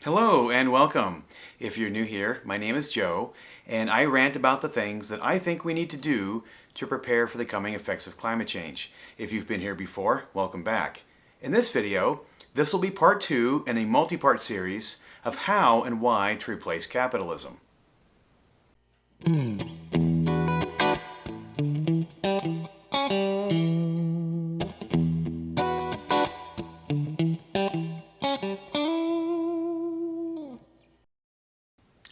Hello and welcome. If you're new here, my name is Joe, and I rant about the things that I think we need to do to prepare for the coming effects of climate change. If you've been here before, welcome back. In this video, this will be part 2 in a multi-part series of how and why to replace capitalism.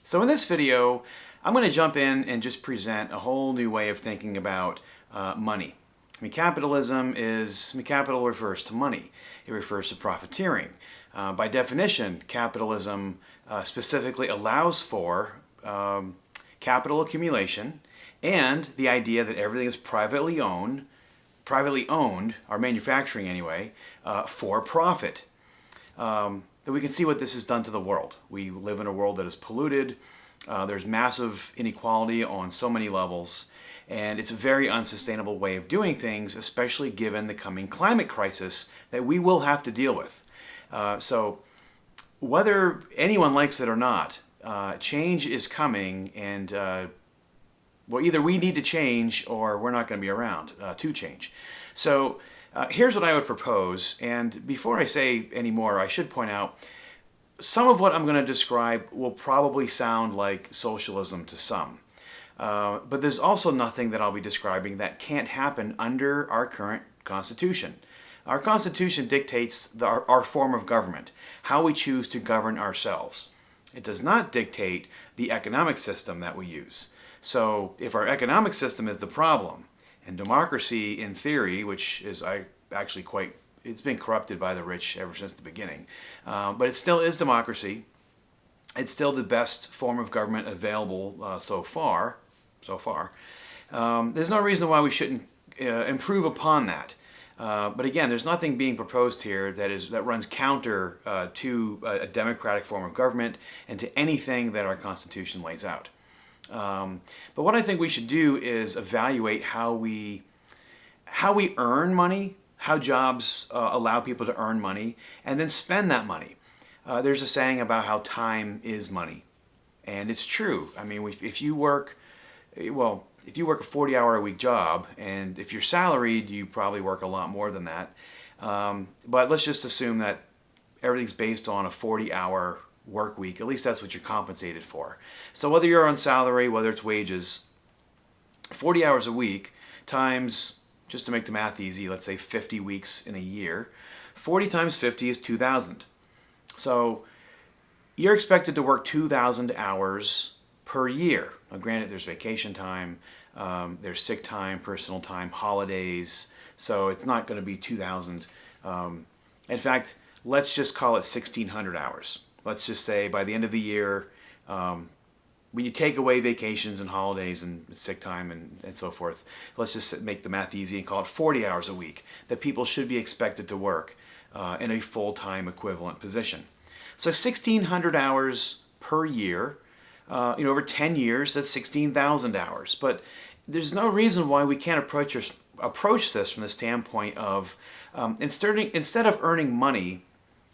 So in this video, I'm going to jump in and just present a whole new way of thinking about money. Capital refers to money. It refers to profiteering. By definition, capitalism specifically allows for capital accumulation and the idea that everything is privately owned, or manufacturing anyway, for profit. That we can see what this has done to the world. We live in a world that is polluted. There's massive inequality on so many levels, and it's a very unsustainable way of doing things, especially given the coming climate crisis that we will have to deal with. So whether anyone likes it or not, change is coming, and well, either we need to change or we're not going to be around to change. So here's what I would propose, and before I say any more, I should point out some of what I'm going to describe will probably sound like socialism to some. But there's also nothing that I'll be describing that can't happen under our current Constitution. Our Constitution dictates our form of government, how we choose to govern ourselves. It does not dictate the economic system that we use. So if our economic system is the problem, and democracy, in theory, which is it's been corrupted by the rich ever since the beginning, but it still is democracy. It's still the best form of government available so far. There's no reason why we shouldn't improve upon that. But again, there's nothing being proposed here that runs counter to a democratic form of government and to anything that our Constitution lays out. But what I think we should do is evaluate how we earn money, how jobs allow people to earn money, and then spend that money. There's a saying about how time is money, and it's true. I mean, if you work a 40-hour-a-week job, and if you're salaried, you probably work a lot more than that. But let's just assume that everything's based on a 40-hour work week. At least that's what you're compensated for. So whether you're on salary, whether it's wages, 40 hours a week times, just to make the math easy, let's say 50 weeks in a year. 40 times 50 is 2,000. So you're expected to work 2,000 hours per year. Now granted, there's vacation time, there's sick time, personal time, holidays, so it's not going to be 2,000. In fact, let's just call it 1,600 hours. Let's just say by the end of the year, when you take away vacations and holidays and sick time and so forth, let's just make the math easy and call it 40 hours a week that people should be expected to work in a full-time equivalent position. So 1,600 hours per year, over 10 years, that's 16,000 hours. But there's no reason why we can't approach this from the standpoint of instead of earning money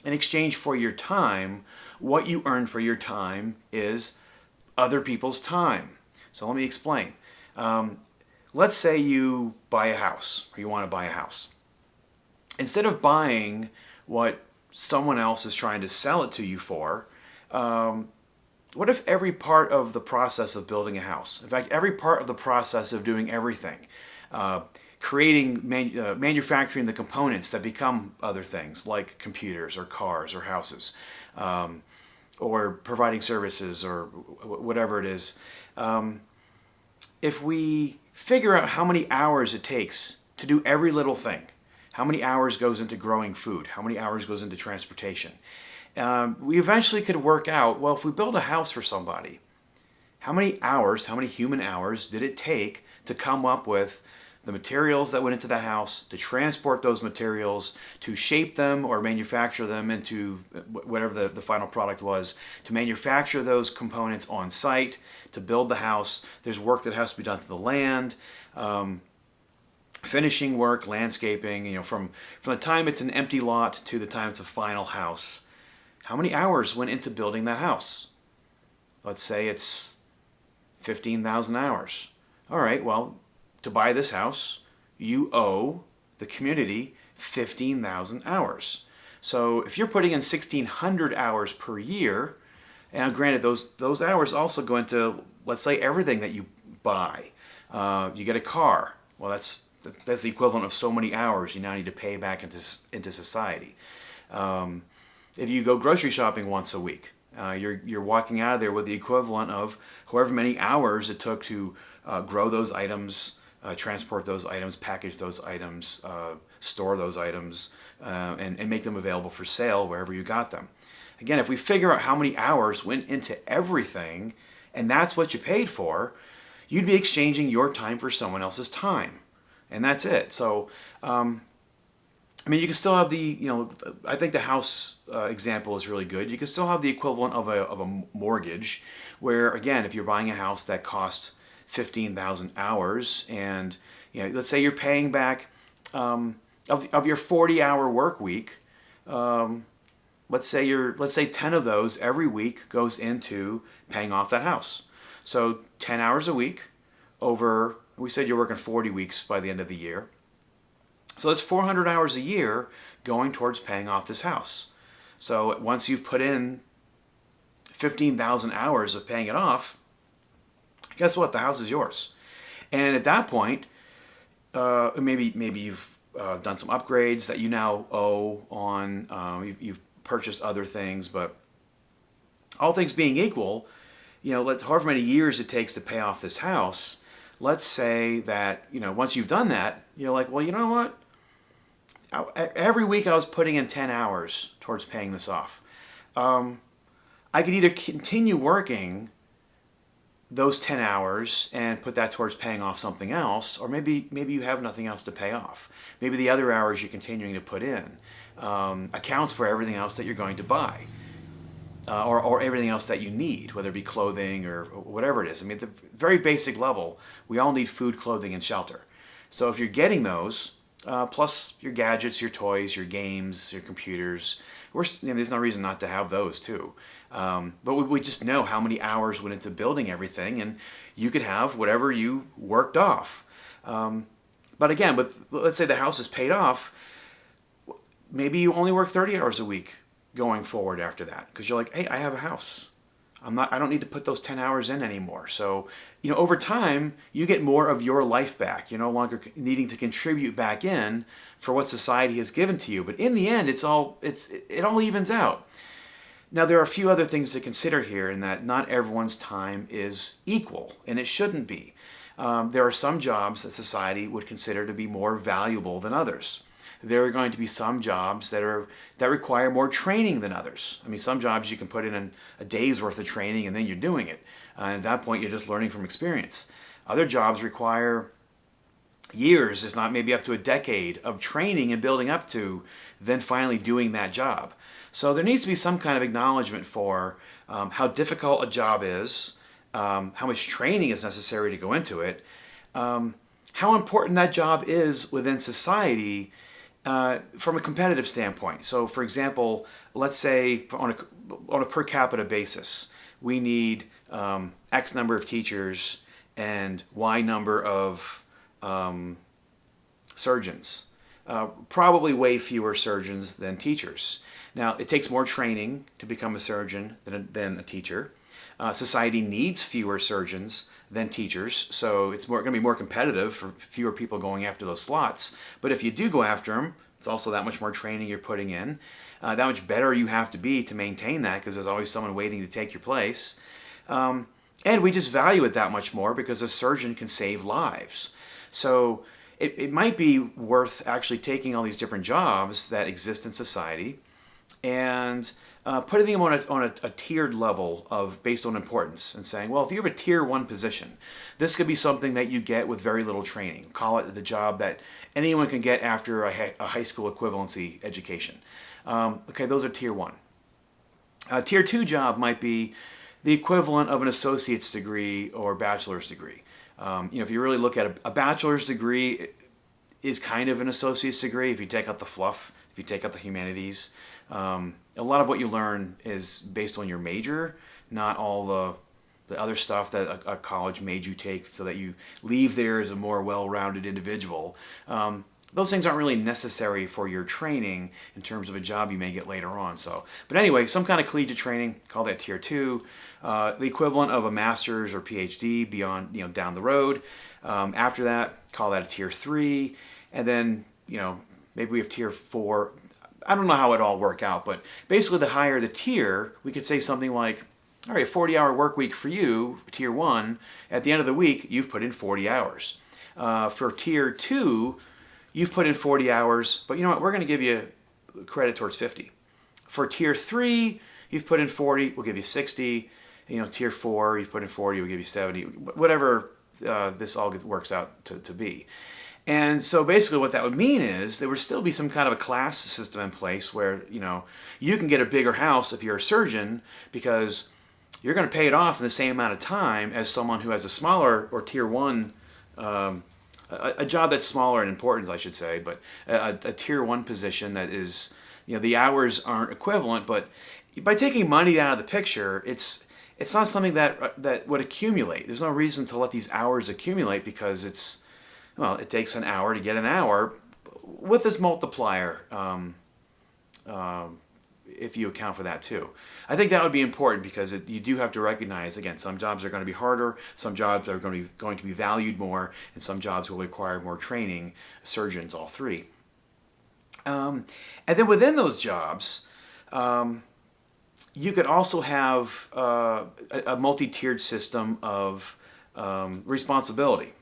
in exchange for your time, what you earn for your time is other people's time. So let me explain. Let's say you buy a house, or you want to buy a house. Instead of buying what someone else is trying to sell it to you for, what if every part of the process of building a house, in fact, every part of the process of doing everything, manufacturing the components that become other things like computers or cars or houses, or providing services or whatever it is. If we figure out how many hours it takes to do every little thing, how many hours goes into growing food, how many hours goes into transportation, we eventually could work out, well, if we build a house for somebody, how many human hours did it take to come up with the materials that went into the house, to transport those materials, to shape them or manufacture them into whatever the final product was, to manufacture those components on site, to build the house. There's work that has to be done to the land, finishing work, landscaping, from the time it's an empty lot to the time it's a final house. how many hours went into building that house? Let's say it's 15,000 hours. All right, well, to buy this house, you owe the community 15,000 hours. So if you're putting in 1,600 hours per year, and granted, those hours also go into, let's say, everything that you buy. You get a car. Well, that's the equivalent of so many hours you now need to pay back into society. If you go grocery shopping once a week, you're walking out of there with the equivalent of however many hours it took to grow those items, transport those items, package those items, store those items, and make them available for sale wherever you got them. Again, if we figure out how many hours went into everything, and that's what you paid for, you'd be exchanging your time for someone else's time. And that's it. So, I mean, you can still have I think the house example is really good. You can still have the equivalent of a mortgage, where, again, if you're buying a house that costs 15,000 hours, and let's say you're paying back of your 40-hour work week. Let's say 10 of those every week goes into paying off that house. So 10 hours a week over, we said you're working 40 weeks by the end of the year. So that's 400 hours a year going towards paying off this house. So once you've put in 15,000 hours of paying it off, guess what? The house is yours. And at that point, maybe you've done some upgrades that you now owe on. You've purchased other things, but all things being equal, however many years it takes to pay off this house, let's say that, once you've done that, you're like, well, you know what? Every week I was putting in 10 hours towards paying this off. I could either continue working those 10 hours and put that towards paying off something else, or maybe you have nothing else to pay off. Maybe the other hours you're continuing to put in accounts for everything else that you're going to buy, or everything else that you need, whether it be clothing or whatever it is. I mean, at the very basic level, we all need food, clothing, and shelter. So if you're getting those, plus your gadgets, your toys, your games, your computers, there's no reason not to have those too. But we just know how many hours went into building everything, and you could have whatever you worked off. But let's say the house is paid off. Maybe you only work 30 hours a week going forward after that, because you're like, hey, I have a house. I don't need to put those 10 hours in anymore. So, over time, you get more of your life back. You're no longer needing to contribute back in for what society has given to you. But in the end, it all evens out. Now, there are a few other things to consider here, in that not everyone's time is equal, and it shouldn't be. There are some jobs that society would consider to be more valuable than others. There are going to be some jobs that require more training than others. I mean, some jobs you can put in a day's worth of training and then you're doing it. And at that point, you're just learning from experience. Other jobs require years, if not maybe up to a decade, of training and building up to then finally doing that job. So there needs to be some kind of acknowledgement for how difficult a job is, how much training is necessary to go into it, how important that job is within society, from a competitive standpoint. So, for example, let's say on a per capita basis, we need X number of teachers and Y number of surgeons. Probably way fewer surgeons than teachers. Now, it takes more training to become a surgeon than a teacher. Society needs fewer surgeons than teachers, so it's going to be more competitive for fewer people going after those slots. But if you do go after them, it's also that much more training you're putting in, that much better you have to be to maintain that, because there's always someone waiting to take your place. And we just value it that much more because a surgeon can save lives. So it might be worth actually taking all these different jobs that exist in society and putting them on a tiered level based on importance, and saying, well, if you have a tier 1 position, this could be something that you get with very little training. Call it the job that anyone can get after a high school equivalency education. Okay, those are tier 1. Tier 2 job might be the equivalent of an associate's degree or bachelor's degree. If you really look at a bachelor's degree is kind of an associate's degree if you take out the fluff, if you take out the humanities. A lot of what you learn is based on your major, not all the other stuff that a college made you take so that you leave there as a more well-rounded individual. Those things aren't really necessary for your training in terms of a job you may get later on. So, but anyway, some kind of collegiate training, call that tier 2, the equivalent of a master's or PhD beyond, down the road. After that, call that a tier 3, and then, maybe we have tier 4. I don't know how it all work out, but basically the higher the tier, we could say something like, all right, 40-hour work week for you, tier 1. At the end of the week, you've put in 40 hours. For tier 2, you've put in 40 hours, but you know what? We're going to give you credit towards 50. For tier 3, you've put in 40, we'll give you 60. Tier 4, you've put in 40, we'll give you 70. Whatever this all works out to be. And so basically what that would mean is there would still be some kind of a class system in place where, you can get a bigger house if you're a surgeon because you're going to pay it off in the same amount of time as someone who has a smaller or tier 1, a job that's smaller in importance, I should say, but a tier 1 position that is, the hours aren't equivalent, but by taking money out of the picture, it's not something that would accumulate. There's no reason to let these hours accumulate because it takes an hour to get an hour with this multiplier, if you account for that too. I think that would be important because you do have to recognize, again, some jobs are going to be harder, some jobs are going to be valued more, and some jobs will require more training, surgeons, all three. And then within those jobs, you could also have a multi-tiered system of responsibility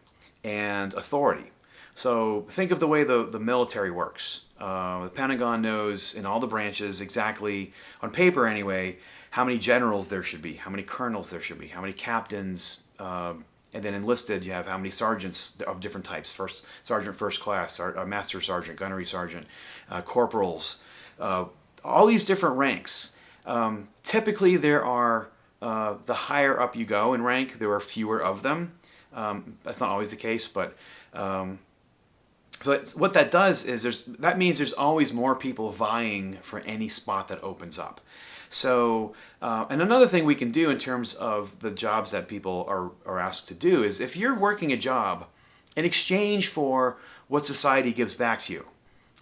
and authority. So think of the way the military works. The Pentagon knows in all the branches exactly, on paper anyway, how many generals there should be, how many colonels there should be, how many captains, and then enlisted you have how many sergeants of different types, first sergeant first class, master sergeant, gunnery sergeant, corporals, all these different ranks. Typically there are, the higher up you go in rank, there are fewer of them. That's not always the case, but what that does is that means there's always more people vying for any spot that opens up. So, and another thing we can do in terms of the jobs that people are asked to do is if you're working a job in exchange for what society gives back to you.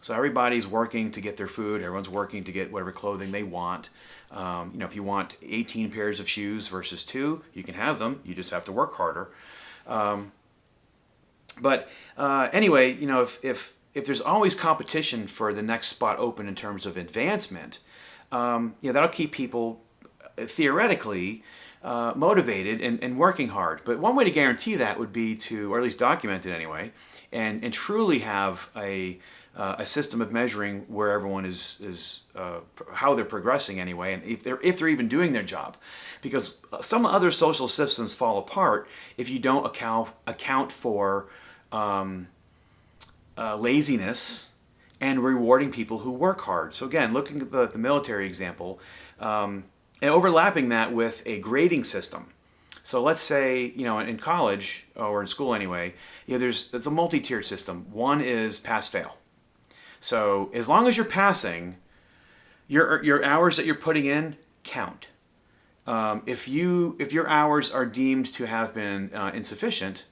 So everybody's working to get their food, everyone's working to get whatever clothing they want. If you want 18 pairs of shoes versus 2, you can have them, you just have to work harder. But anyway, if there's always competition for the next spot open in terms of advancement, that'll keep people theoretically motivated and working hard. But one way to guarantee that would be to, or at least document it anyway, and truly have a system of measuring where everyone is how they're progressing anyway, and if they're even doing their job, because some other social systems fall apart if you don't account for laziness and rewarding people who work hard. So again, looking at the military example, and overlapping that with a grading system. So let's say, in college, or in school anyway, there's a multi-tiered system. One is pass-fail. So as long as you're passing, your hours that you're putting in count. If your hours are deemed to have been insufficient,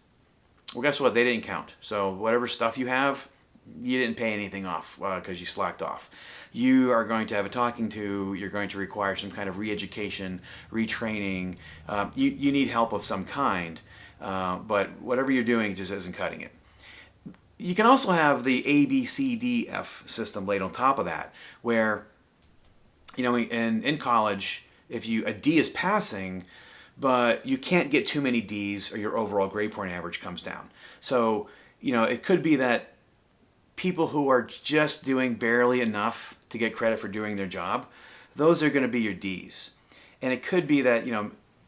well, guess what? They didn't count. So whatever stuff you have, you didn't pay anything off because you slacked off. You are going to have a talking to. You're going to require some kind of re-education, retraining. You need help of some kind, but whatever you're doing just isn't cutting it. You can also have the A, B, C, D, F system laid on top of that, where, in college, if a D is passing, but you can't get too many Ds or your overall grade point average comes down. So, it could be that people who are just doing barely enough to get credit for doing their job, those are going to be your Ds. And it could be that,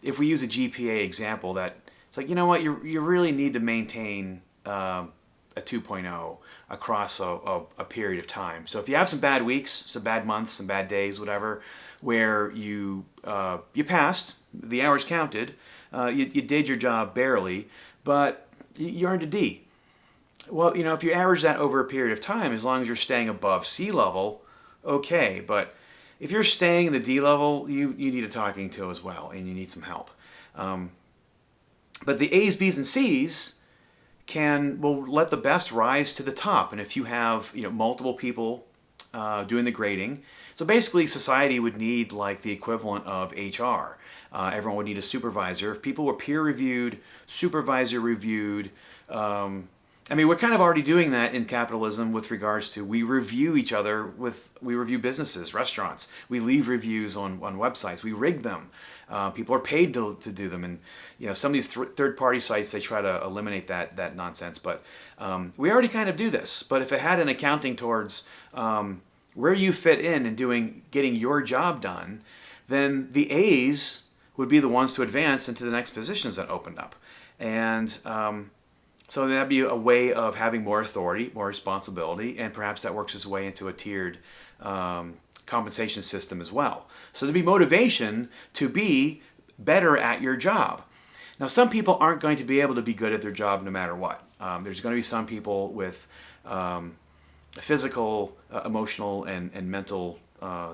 if we use a GPA example, that it's like, you really need to maintain a 2.0 across a period of time. So if you have some bad weeks, some bad months, some bad days, whatever, where you passed, the hours counted, you did your job barely, but you earned a D. Well, if you average that over a period of time, as long as you're staying above sea level, okay. But if you're staying in the D level, you need a talking to as well, and you need some help. But the A's, B's, and C's will let the best rise to the top. And if you have multiple people doing the grading, so basically society would need like the equivalent of HR. Everyone would need a supervisor. If people were peer reviewed, supervisor reviewed. We're kind of already doing that in capitalism with regards to we review each other we review businesses, restaurants. We leave reviews on websites. We rig them. People are paid to do them. And some of these third-party sites, they try to eliminate that nonsense. But we already kind of do this. But if it had an accounting towards where you fit in and getting your job done, then the A's would be the ones to advance into the next positions that opened up. And so that'd be a way of having more authority, more responsibility, and perhaps that works its way into a tiered compensation system as well. So there'd be motivation to be better at your job. Now, some people aren't going to be able to be good at their job no matter what. There's going to be some people with physical, emotional, and mental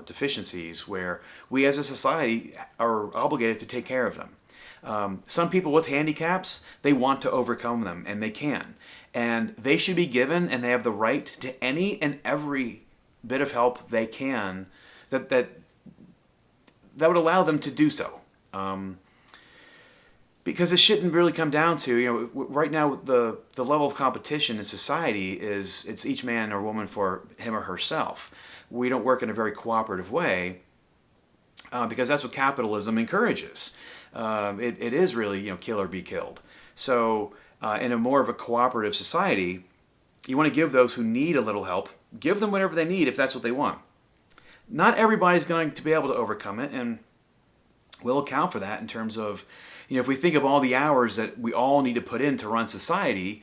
deficiencies where we as a society are obligated to take care of them. Some people with handicaps, they want to overcome them, and they can. And they should be given, and they have the right to any and every bit of help they can that would allow them to do so. Because it shouldn't really come down to, right now the level of competition in society it's each man or woman for him or herself. We don't work in a very cooperative way because that's what capitalism encourages. It is really, kill or be killed. So in a more of a cooperative society, you want to give those who need a little help, give them whatever they need if that's what they want. Not everybody's going to be able to overcome it, and we'll account for that in terms of, if we think of all the hours that we all need to put in to run society,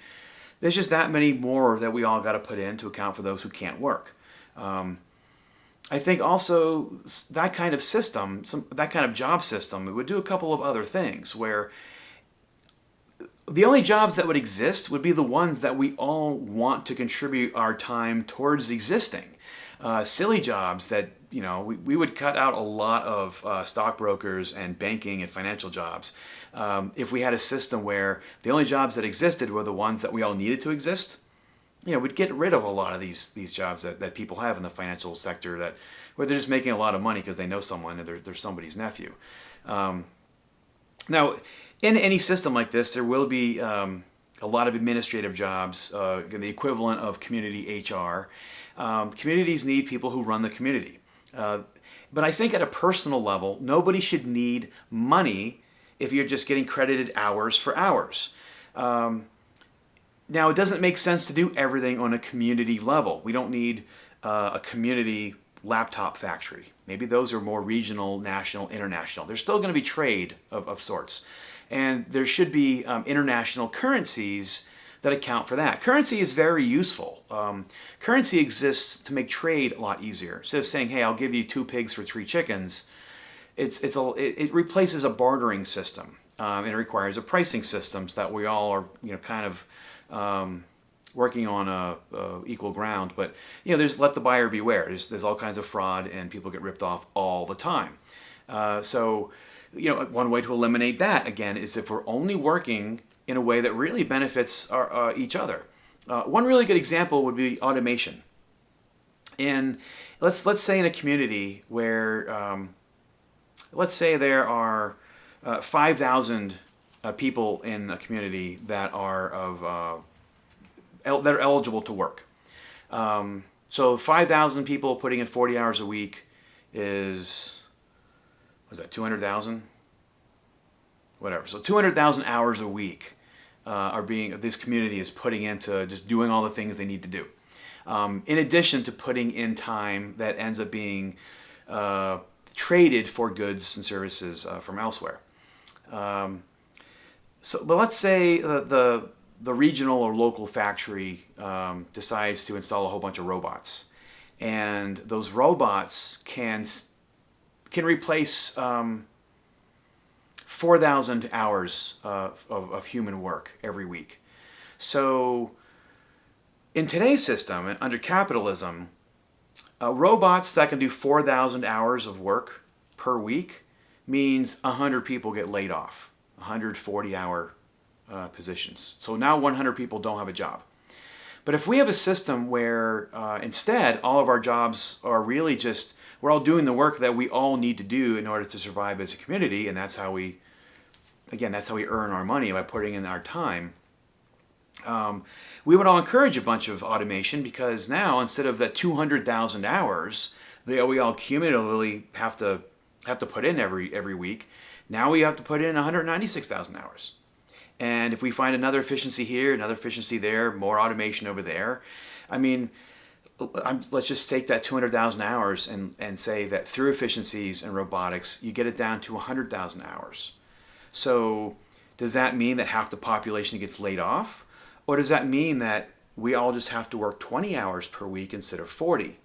there's just that many more that we all got to put in to account for those who can't work. I think also that kind of system, that kind of job system, it would do a couple of other things where the only jobs that would exist would be the ones that we all want to contribute our time towards existing. Silly jobs that, we would cut out a lot of stockbrokers and banking and financial jobs if we had a system where the only jobs that existed were the ones that we all needed to exist. We'd get rid of a lot of these jobs that people have in the financial sector where they're just making a lot of money because they know someone and they're somebody's nephew. Now, in any system like this, there will be a lot of administrative jobs, the equivalent of community HR. Communities need people who run the community. But I think at a personal level, nobody should need money if you're just getting credited hours for hours. Now, it doesn't make sense to do everything on a community level. We don't need a community laptop factory. Maybe those are more regional, national, international. There's still going to be trade of sorts. And there should be international currencies that account for that. Currency is very useful. Currency exists to make trade a lot easier. Instead of saying, hey, I'll give you 2 pigs for 3 chickens, it replaces a bartering system. And it requires a pricing system so that we all are kind of working on equal ground. But there's let the buyer beware. There's all kinds of fraud, and people get ripped off all the time. So one way to eliminate that again is if we're only working in a way that really benefits each other. One really good example would be automation. And let's say in a community where let's say there are 5,000 people in a community that are that are eligible to work. So 5,000 people putting in 40 hours a week is, what is that, 200,000? Whatever. So 200,000 hours a week this community is putting into just doing all the things they need to do. In addition to putting in time that ends up being traded for goods and services from elsewhere. But let's say the regional or local factory decides to install a whole bunch of robots, and those robots can replace 4,000 hours of human work every week. So in today's system, under capitalism, Robots that can do 4,000 hours of work per week means 100 people get laid off, 140-hour positions. So now 100 people don't have a job. But if we have a system where instead all of our jobs are really just, we're all doing the work that we all need to do in order to survive as a community, and that's how we, again, that's how we earn our money, by putting in our time. We would all encourage a bunch of automation, because now instead of the 200,000 hours that we all cumulatively have to put in every week, now we have to put in 196,000 hours. And if we find another efficiency here, another efficiency there, more automation over there, I mean, let's just take that 200,000 hours and say that through efficiencies and robotics, you get it down to 100,000 hours. So does that mean that half the population gets laid off? Or does that mean that we all just have to work 20 hours per week instead of 40?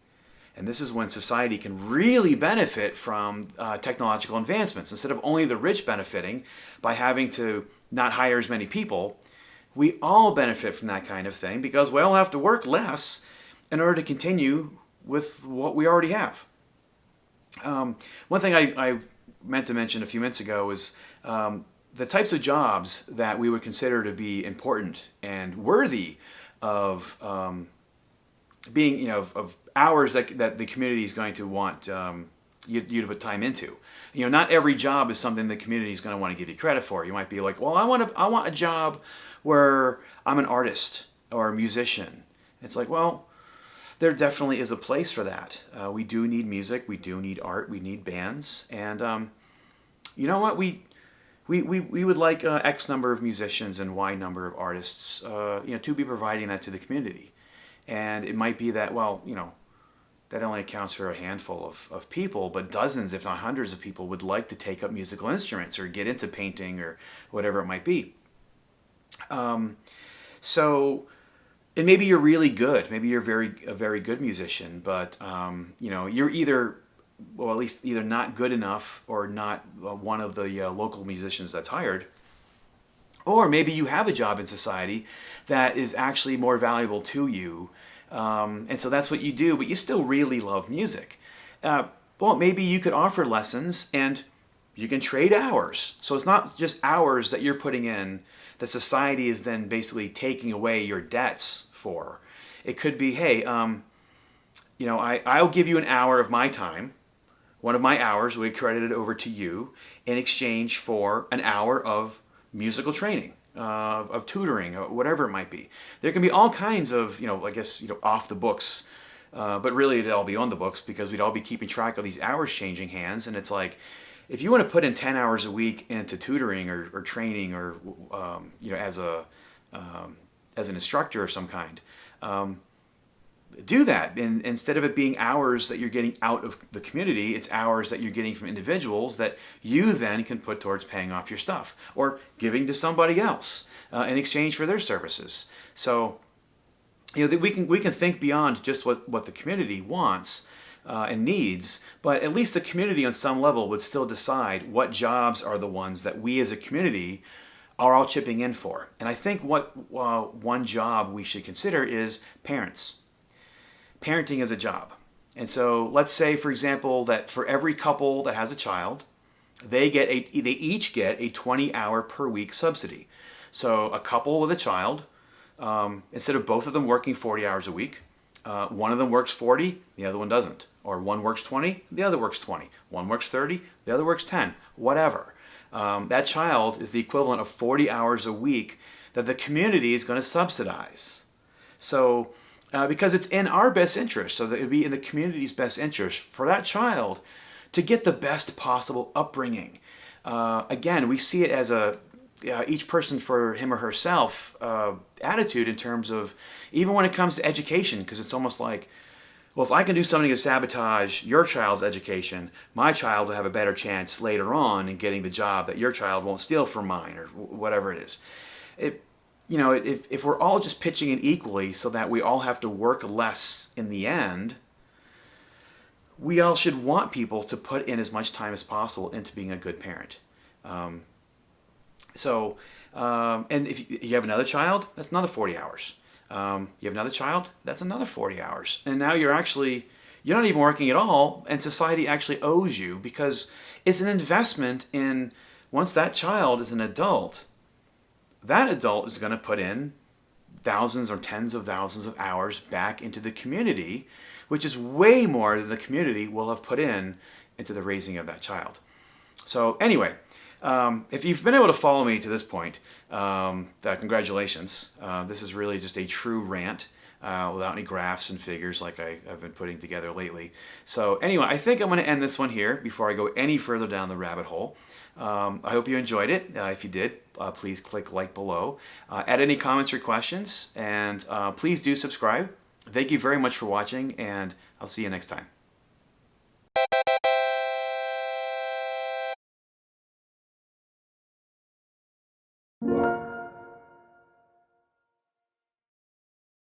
And this is when society can really benefit from technological advancements. Instead of only the rich benefiting by having to not hire as many people, we all benefit from that kind of thing, because we all have to work less in order to continue with what we already have. One thing I meant to mention a few minutes ago is the types of jobs that we would consider to be important and worthy of being, of hours that the community is going to want you to put time into. Not every job is something the community is going to want to give you credit for. You might be like, well, I want a job where I'm an artist or a musician. It's like, well, there definitely is a place for that. We do need music, we do need art, we need bands, and you know what? We would like X number of musicians and Y number of artists, to be providing that to the community. And it might be that, well, that only accounts for a handful of people, but dozens, if not hundreds of people would like to take up musical instruments or get into painting or whatever it might be. And maybe you're really good. Maybe you're a very good musician, but you're either, well, at least either not good enough or not one of the local musicians that's hired. Or maybe you have a job in society that is actually more valuable to you, and so that's what you do, but you still really love music. Well, maybe you could offer lessons and you can trade hours. So it's not just hours that you're putting in that society is then basically taking away your debts for. It could be, hey, I'll give you an hour of my time. One of my hours will be credited over to you in exchange for an hour of musical training, of tutoring, or whatever it might be. There can be all kinds of, off the books, but really it'd all be on the books, because we'd all be keeping track of these hours changing hands. And it's like, if you want to put in 10 hours a week into tutoring or training or, as an instructor of some kind, do that. And instead of it being hours that you're getting out of the community, it's hours that you're getting from individuals that you then can put towards paying off your stuff or giving to somebody else in exchange for their services. So, we can think beyond just what the community wants and needs, but at least the community on some level would still decide what jobs are the ones that we as a community are all chipping in for. And I think what one job we should consider is parents. Parenting is a job. And so let's say, for example, that for every couple that has a child, they each get a 20-hour per week subsidy. So a couple with a child, instead of both of them working 40 hours a week, one of them works 40, the other one doesn't. Or one works 20, the other works 20. One works 30, the other works 10, whatever. That child is the equivalent of 40 hours a week that the community is going to subsidize. So, because it's in our best interest, so that it would be in the community's best interest for that child to get the best possible upbringing. Again, we see it as each person for him or herself attitude in terms of, even when it comes to education, because it's almost like, well, if I can do something to sabotage your child's education, my child will have a better chance later on in getting the job that your child won't steal from mine, or whatever it is. If we're all just pitching in equally so that we all have to work less in the end, we all should want people to put in as much time as possible into being a good parent. And if you have another child, that's another 40 hours. You have another child, that's another 40 hours. And now you're you're not even working at all, and society actually owes you because it's an investment in, once that child is an adult, that adult is going to put in thousands or tens of thousands of hours back into the community, which is way more than the community will have put in into the raising of that child. So anyway, if you've been able to follow me to this point, congratulations. This is really just a true rant without any graphs and figures like I've been putting together lately. So anyway, I think I'm going to end this one here before I go any further down the rabbit hole. I hope you enjoyed it. If you did, please click like below. Add any comments or questions, and please do subscribe. Thank you very much for watching, and I'll see you next time.